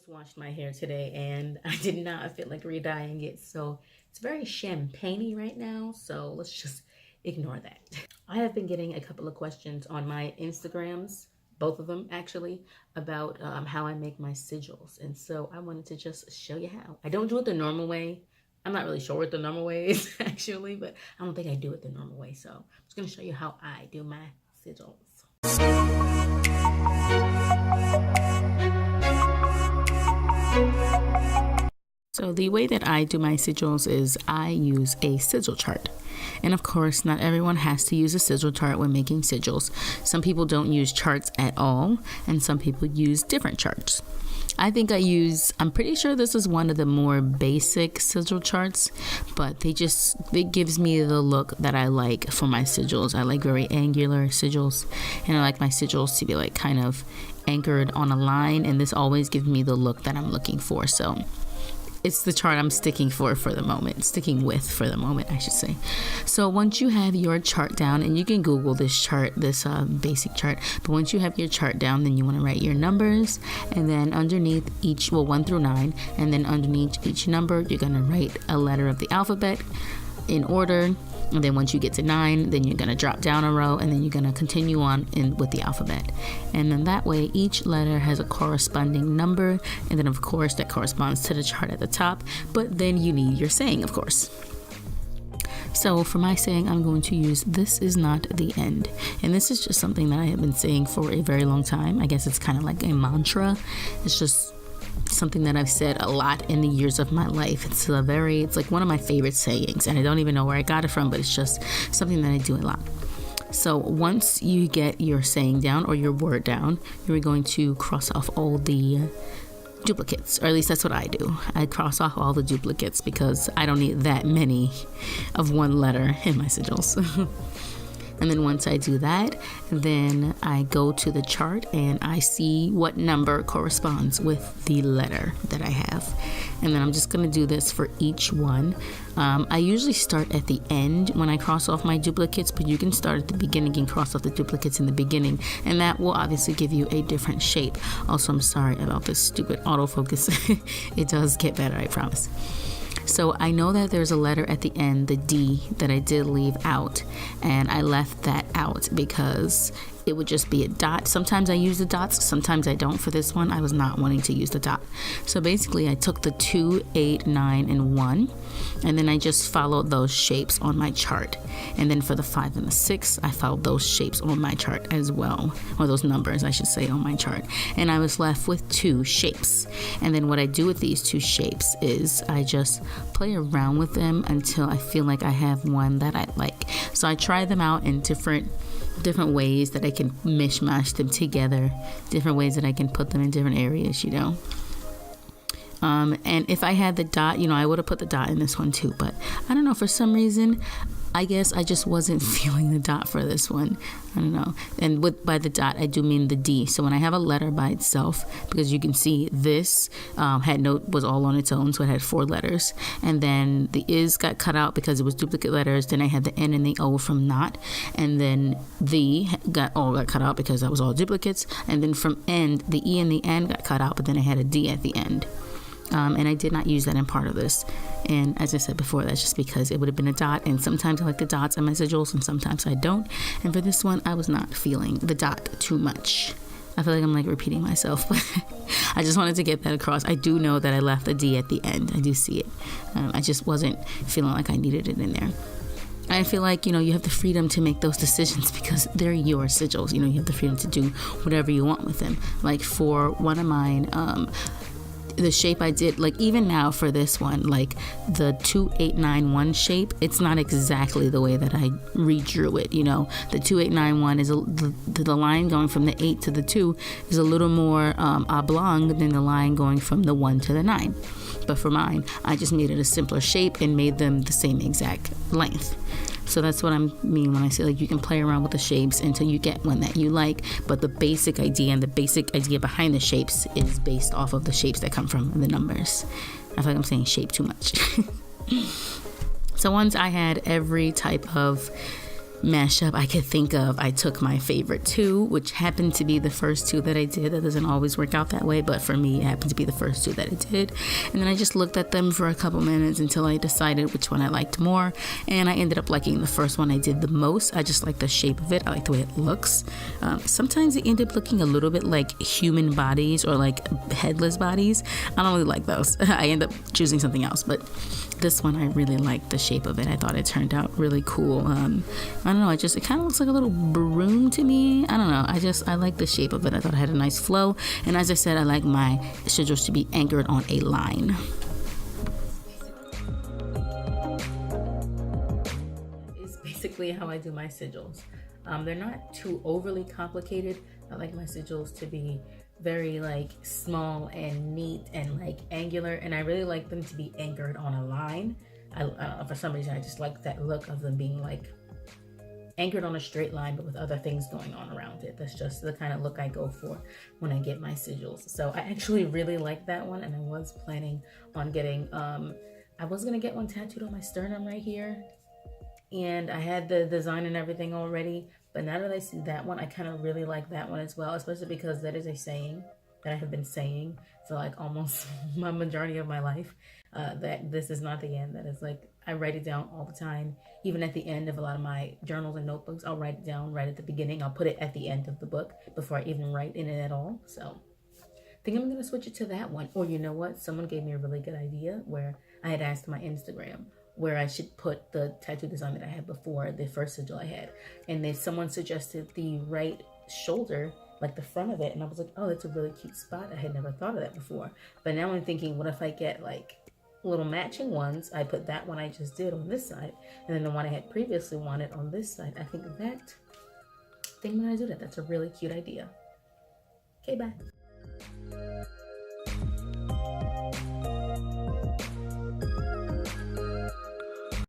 just washed my hair today and I did not feel like re-dyeing it, so it's very champagne-y right now, so let's just ignore that. I have been getting a couple of questions on my Instagrams, both of them actually, about how I make my sigils, and so I wanted to just show you how. I don't do it the normal way. I'm not really sure what the normal way is actually, but I don't think I do it the normal way, so I'm just gonna show you how I do my sigils. So the way that I do my sigils is I use a sigil chart. And of course, not everyone has to use a sigil chart when making sigils. Some people don't use charts at all, and some people use different charts. I'm pretty sure this is one of the more basic sigil charts, but it gives me the look that I like for my sigils. I like very angular sigils, and I like my sigils to be like kind of anchored on a line, and this always gives me the look that I'm looking for. So it's the chart I'm sticking with for the moment, I should say. So once you have your chart down, and you can Google this chart, this basic chart, but once you have your chart down, then you want to write your numbers, and then underneath 1 through 9, and then underneath each number, you're going to write a letter of the alphabet in order. And then once you get to 9, then you're going to drop down a row, and then you're going to continue on with the alphabet. And then that way, each letter has a corresponding number. And then, of course, that corresponds to the chart at the top. But then you need your saying, of course. So for my saying, I'm going to use "this is not the end." And this is just something that I have been saying for a very long time. I guess it's kind of like a mantra. It's just something that I've said a lot in the years of my life. It's like one of my favorite sayings, and I don't even know where I got it from, but it's just something that I do a lot. So once you get your saying down or your word down, you're going to cross off all the duplicates, or at least that's what I do. I cross off all the duplicates because I don't need that many of one letter in my sigils. And then once I do that, then I go to the chart and I see what number corresponds with the letter that I have. And then I'm just going to do this for each one. I usually start at the end when I cross off my duplicates, but you can start at the beginning and cross off the duplicates in the beginning, and that will obviously give you a different shape. Also, I'm sorry about this stupid autofocus. It does get better, I promise. So I know that there's a letter at the end, the D, that I did leave out, and I left that out because it would just be a dot. Sometimes I use the dots, sometimes I don't. For this one, I was not wanting to use the dot. So basically, I took the 2, 8, 9, and 1, and then I just followed those shapes on my chart. And then for the 5 and the 6, I followed those shapes on my chart as well, or those numbers, I should say, on my chart. And I was left with 2 shapes. And then what I do with these 2 shapes is I just play around with them until I feel like I have one that I like. So I try them out in different ways that I can mishmash them together, different ways that I can put them in different areas, and if I had the dot, I would have put the dot in this one too, but I don't know, for some reason, I guess I just wasn't feeling the dot for this one. I don't know. And by the dot, I do mean the D. So when I have a letter by itself, because you can see this was all on its own, so it had 4 letters. And then the is got cut out because it was duplicate letters. Then I had the N and the O from not. And then the got cut out because that was all duplicates. And then from end, the E and the N got cut out, but then I had a D at the end. And I did not use that in part of this. And as I said before, that's just because it would have been a dot, and sometimes I like the dots in my sigils and sometimes I don't. And for this one, I was not feeling the dot too much. I feel like I'm repeating myself, but I just wanted to get that across. I do know that I left the D at the end. I do see it. I just wasn't feeling like I needed it in there. I feel like, you have the freedom to make those decisions because they're your sigils. You have the freedom to do whatever you want with them. Like for one of mine, the shape I did, even now for this one, the 2891 shape, it's not exactly the way that I redrew it. The 2891 is the line going from the 8 to the 2 is a little more oblong than the line going from the 1 to the 9. But for mine, I just made it a simpler shape and made them the same exact length. So that's what I mean when I say you can play around with the shapes until you get one that you like, but the basic idea and the basic idea behind the shapes is based off of the shapes that come from the numbers. I feel like I'm saying shape too much. So once I had every type of mashup I could think of. I took my favorite two, which happened to be the first two that I did. That doesn't always work out that way, but for me, it happened to be the first two that I did. And then I just looked at them for a couple minutes until I decided which one I liked more. And I ended up liking the first one I did the most. I just like the shape of it. I like the way it looks. Sometimes it ended up looking a little bit like human bodies or like headless bodies. I don't really like those. I end up choosing something else, but this one I really liked the shape of it. I thought it turned out really cool. I don't know, it kind of looks like a little broom to me. I don't know, I like the shape of it. I thought it had a nice flow, and as I said, I like my sigils to be anchored on a line. It's basically how I do my sigils. They're not too overly complicated. I like my sigils to be very like small and neat and like angular, and I really like them to be anchored on a line. I don't know, for some reason I just like that look of them being like anchored on a straight line but with other things going on around it. That's just the kind of look I go for when I get my sigils. So I actually really like that one, and I was planning on getting I was gonna get one tattooed on my sternum right here, and I had the design and everything already. But now that I see that one, I kind of really like that one as well, especially because that is a saying that I have been saying for like almost my majority of my life, that this is not the end. That is like, I write it down all the time. Even at the end of a lot of my journals and notebooks, I'll write it down right at the beginning. I'll put it at the end of the book before I even write in it at all. So I think I'm going to switch it to that one. Or you know what? Someone gave me a really good idea where I had asked my Instagram where I should put the tattoo design that I had before, the first sigil I had. And then someone suggested the right shoulder, like the front of it. And I was like, oh, that's a really cute spot. I had never thought of that before. But now I'm thinking, what if I get like little matching ones? I put that one I just did on this side, and then the one I had previously wanted on this side. I think I'm gonna do that. That's a really cute idea. Okay, bye.